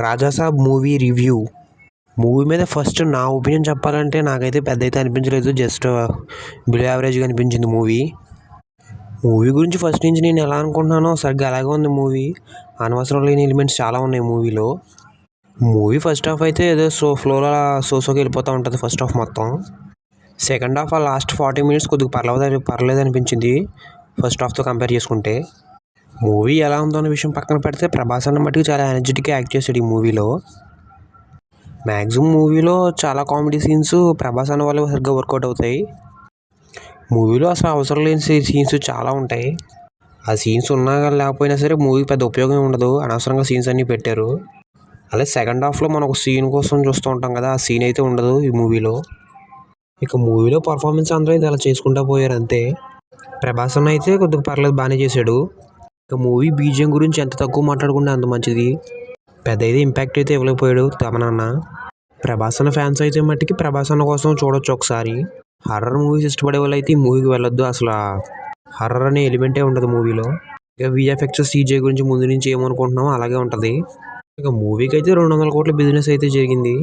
Raja Saab movie review. Movie మీద first నా opinion చెప్పాలంటే నాకైతే పెద్ద అయితే అనిపించలేదు. జస్ట్ బిలో యావరేజ్గా అనిపించింది మూవీ. మూవీ గురించి ఫస్ట్ నుంచి నేను ఎలా అనుకుంటున్నానో సరిగ్గా అలాగే ఉంది మూవీ. అనవసరం లేని ఎలిమెంట్స్ చాలా ఉన్నాయి మూవీలో. మూవీ ఫస్ట్ హాఫ్ అయితే ఏదో ఫ్లోలో సోకి వెళ్ళిపోతూ ఉంటుంది ఫస్ట్ హాఫ్ మొత్తం. సెకండ్ హాఫ్ ఆ లాస్ట్ 40 minutes కొద్దిగా పర్లేదు అనిపించింది ఫస్ట్ హాఫ్తో కంపేర్ చేసుకుంటే. మూవీ ఎలా ఉందో అనే విషయం పక్కన పెడితే ప్రభాస్ అన్న మట్టుకు చాలా ఎనర్జెటిక్గా యాక్ట్ చేశాడు ఈ మూవీలో. మ్యాక్సిమం మూవీలో చాలా కామెడీ సీన్స్ ప్రభాస్ అన్న వాళ్ళు సరిగ్గా వర్కౌట్ అవుతాయి. మూవీలో అసలు అవసరం లేని సీన్స్ చాలా ఉంటాయి. ఆ సీన్స్ ఉన్నా లేకపోయినా సరే మూవీకి పెద్ద ఉపయోగం ఉండదు. అనవసరంగా సీన్స్ అన్నీ పెట్టారు. అలాగే సెకండ్ హాఫ్లో మనం ఒక సీన్ కోసం చూస్తూ ఉంటాం కదా, ఆ సీన్ అయితే ఉండదు ఈ మూవీలో. ఇక మూవీలో పర్ఫార్మెన్స్ అందరూ అయితే అలా చేసుకుంటూ పోయారు అంతే. ప్రభాస్ అన్న అయితే కొద్దిగా పర్లేదు, బాగానే చేశాడు. ఇక మూవీ బీజిఎం గురించి ఎంత తక్కువ మాట్లాడుకుంటే అంత మంచిది. పెద్ద అయితే ఇంపాక్ట్ అయితే ఇవ్వలేకపోయాడు తమనన్న. ప్రభాస్ అన్న ఫ్యాన్స్ అయితే మట్టికి ప్రభాస్ అన్న కోసం చూడొచ్చు ఒకసారి. హర్రర్ మూవీస్ ఇష్టపడే వాళ్ళు అయితే ఈ మూవీకి వెళ్ళొద్దు. అసలు హర్రర్ అనే ఎలిమెంటే ఉండదు మూవీలో. ఇక విఎఫ్ఎక్స్ సీజే గురించి ముందు నుంచి ఏమనుకుంటున్నామో అలాగే ఉంటుంది. ఇక మూవీకి అయితే 200 కోట్ల బిజినెస్ అయితే జరిగింది.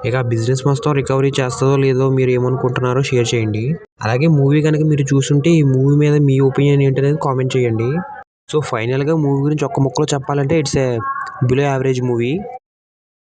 ఇక ఆ బిజినెస్ మొత్తం రికవరీ చేస్తుందో లేదో మీరు ఏమనుకుంటున్నారో షేర్ చేయండి. అలాగే మూవీ కనుక మీరు చూస్తుంటే ఈ మూవీ మీద మీ ఒపీనియన్ ఏంటనేది కామెంట్ చేయండి. సో ఫైనల్గా మూవీ గురించి ఒక్క ముక్కలో చెప్పాలంటే it's a below average movie.